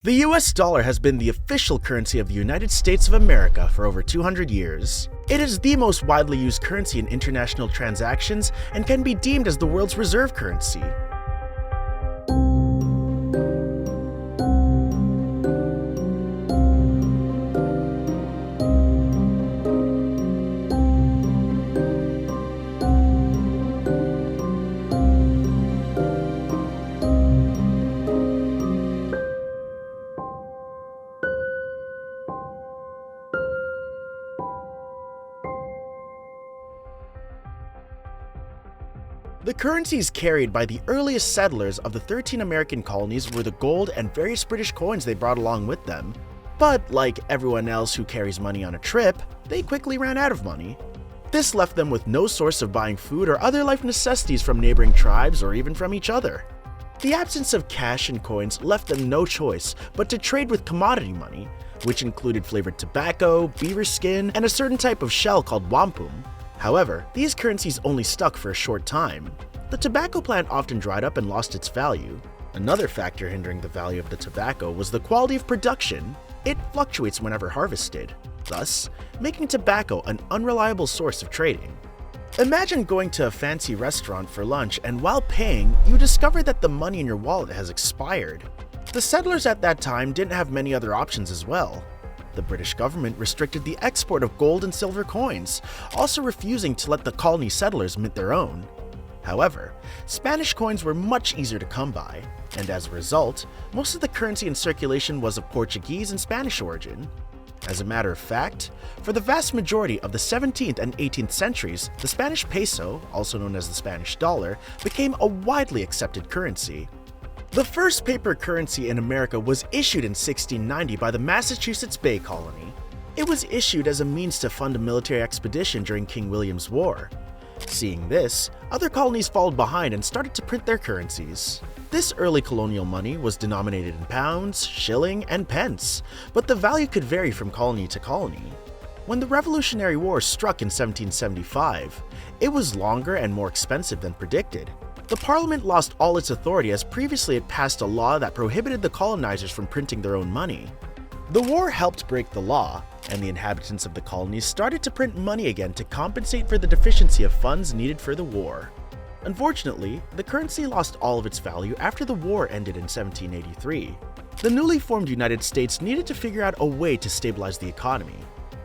The US dollar has been the official currency of the United States of America for over 200 years. It is the most widely used currency in international transactions and can be deemed as the world's reserve currency. The currencies carried by the earliest settlers of the 13 American colonies were the gold and various British coins they brought along with them. But like everyone else who carries money on a trip, they quickly ran out of money. This left them with no source of buying food or other life necessities from neighboring tribes or even from each other. The absence of cash and coins left them no choice but to trade with commodity money, which included flavored tobacco, beaver skin, and a certain type of shell called wampum. However, these currencies only stuck for a short time. The tobacco plant often dried up and lost its value. Another factor hindering the value of the tobacco was the quality of production. It fluctuates whenever harvested, thus making tobacco an unreliable source of trading. Imagine going to a fancy restaurant for lunch and while paying, you discover that the money in your wallet has expired. The settlers at that time didn't have many other options as well. The British government restricted the export of gold and silver coins, also refusing to let the colony settlers mint their own. However, Spanish coins were much easier to come by, and as a result, most of the currency in circulation was of Portuguese and Spanish origin. As a matter of fact, for the vast majority of the 17th and 18th centuries, the Spanish peso, also known as the Spanish dollar, became a widely accepted currency. The first paper currency in America was issued in 1690 by the Massachusetts Bay Colony. It was issued as a means to fund a military expedition during King William's War. Seeing this, other colonies followed behind and started to print their currencies. This early colonial money was denominated in pounds, shilling, and pence, but the value could vary from colony to colony. When the Revolutionary War struck in 1775, it was longer and more expensive than predicted. The Parliament lost all its authority as previously it passed a law that prohibited the colonizers from printing their own money. The war helped break the law, and the inhabitants of the colonies started to print money again to compensate for the deficiency of funds needed for the war. Unfortunately, the currency lost all of its value after the war ended in 1783. The newly formed United States needed to figure out a way to stabilize the economy.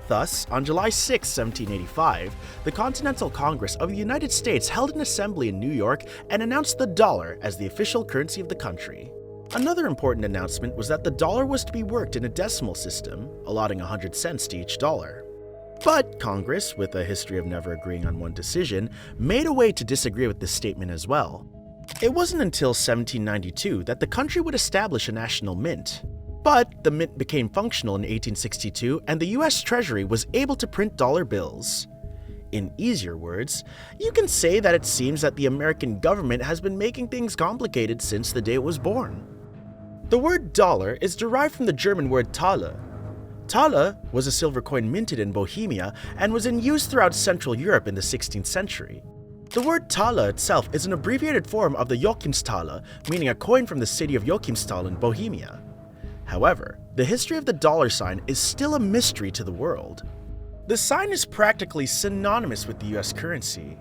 Thus, on July 6, 1785, the Continental Congress of the United States held an assembly in New York and announced the dollar as the official currency of the country. Another important announcement was that the dollar was to be worked in a decimal system, allotting 100 cents to each dollar. But Congress, with a history of never agreeing on one decision, made a way to disagree with this statement as well. It wasn't until 1792 that the country would establish a national mint. But the mint became functional in 1862 and the US Treasury was able to print dollar bills. In easier words, you can say that it seems that the American government has been making things complicated since the day it was born. The word dollar is derived from the German word Taler. Taler was a silver coin minted in Bohemia and was in use throughout Central Europe in the 16th century. The word Taler itself is an abbreviated form of the Joachimsthaler, meaning a coin from the city of Joachimsthal in Bohemia. However, the history of the dollar sign is still a mystery to the world. The sign is practically synonymous with the US currency.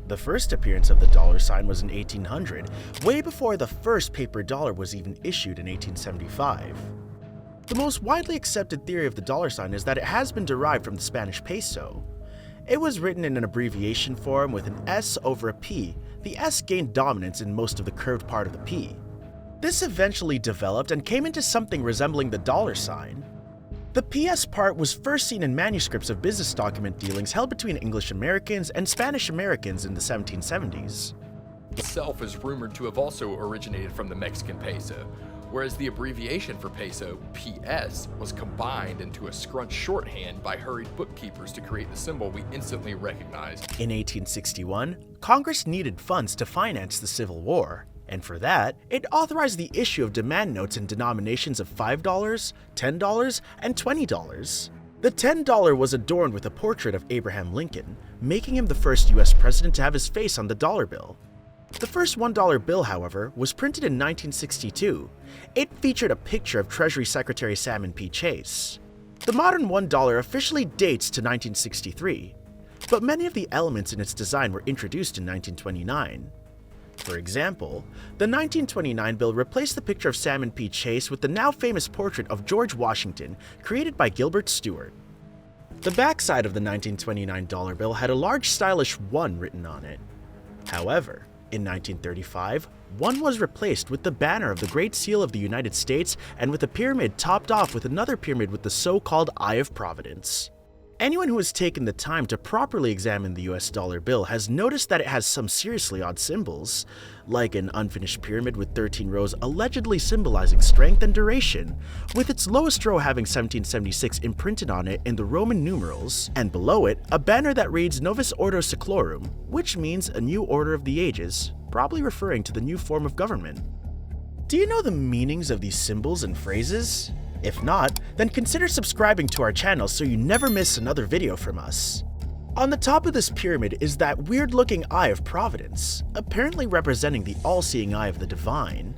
The first appearance of the dollar sign was in 1800, way before the first paper dollar was even issued in 1875. The most widely accepted theory of the dollar sign is that it has been derived from the Spanish peso. It was written in an abbreviation form with an S over a P. The S gained dominance in most of the curved part of the P. This eventually developed and came into something resembling the dollar sign. The PS part was first seen in manuscripts of business document dealings held between English Americans and Spanish Americans in the 1770s. Itself is rumored to have also originated from the Mexican peso, whereas the abbreviation for peso, PS, was combined into a scrunched shorthand by hurried bookkeepers to create the symbol we instantly recognized. In 1861, Congress needed funds to finance the Civil War. And for that, it authorized the issue of demand notes in denominations of $5, $10, and $20. The $10 was adorned with a portrait of Abraham Lincoln, making him the first US president to have his face on the dollar bill. The first $1 bill, however, was printed in 1962. It featured a picture of Treasury Secretary Salmon P. Chase. The modern $1 officially dates to 1963, but many of the elements in its design were introduced in 1929. For example, the 1929 bill replaced the picture of Salmon P. Chase with the now famous portrait of George Washington, created by Gilbert Stuart. The backside of the 1929 dollar bill had a large stylish 1 written on it. However, in 1935, 1 was replaced with the banner of the Great Seal of the United States and with a pyramid topped off with another pyramid with the so-called Eye of Providence. Anyone who has taken the time to properly examine the US dollar bill has noticed that it has some seriously odd symbols, like an unfinished pyramid with 13 rows allegedly symbolizing strength and duration, with its lowest row having 1776 imprinted on it in the Roman numerals, and below it, a banner that reads Novus Ordo Seclorum, which means a new order of the ages, probably referring to the new form of government. Do you know the meanings of these symbols and phrases? If not, then consider subscribing to our channel so you never miss another video from us. On the top of this pyramid is that weird-looking Eye of Providence, apparently representing the all-seeing eye of the divine.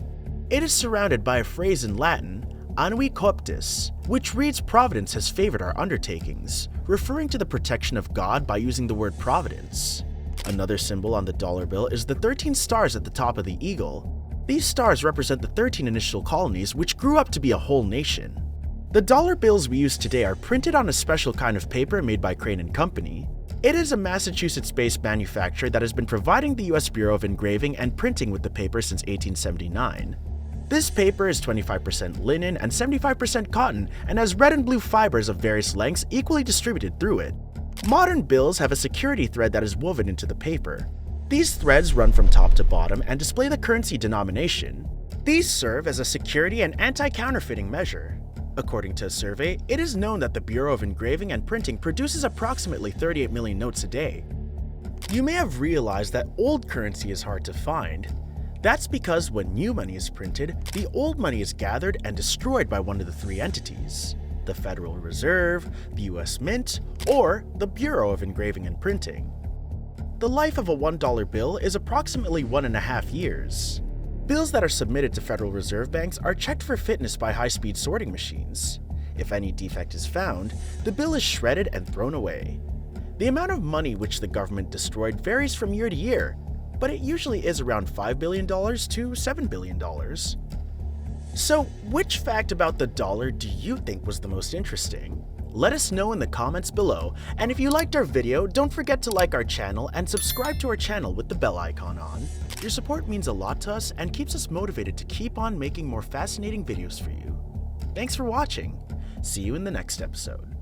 It is surrounded by a phrase in Latin, Annui Coptis, which reads Providence has favored our undertakings, referring to the protection of God by using the word providence. Another symbol on the dollar bill is the 13 stars at the top of the eagle. These stars represent the 13 initial colonies, which grew up to be a whole nation. The dollar bills we use today are printed on a special kind of paper made by Crane & Company. It is a Massachusetts-based manufacturer that has been providing the US Bureau of Engraving and Printing with the paper since 1879. This paper is 25% linen and 75% cotton and has red and blue fibers of various lengths equally distributed through it. Modern bills have a security thread that is woven into the paper. These threads run from top to bottom and display the currency denomination. These serve as a security and anti-counterfeiting measure. According to a survey, it is known that the Bureau of Engraving and Printing produces approximately 38 million notes a day. You may have realized that old currency is hard to find. That's because when new money is printed, the old money is gathered and destroyed by one of the 3 entities: the Federal Reserve, the US Mint, or the Bureau of Engraving and Printing. The life of a $1 bill is approximately 1.5 years. Bills that are submitted to Federal Reserve banks are checked for fitness by high-speed sorting machines. If any defect is found, the bill is shredded and thrown away. The amount of money which the government destroyed varies from year to year, but it usually is around $5 billion to $7 billion. So, which fact about the dollar do you think was the most interesting? Let us know in the comments below, and if you liked our video, don't forget to like our channel and subscribe to our channel with the bell icon on. Your support means a lot to us and keeps us motivated to keep on making more fascinating videos for you. Thanks for watching. See you in the next episode.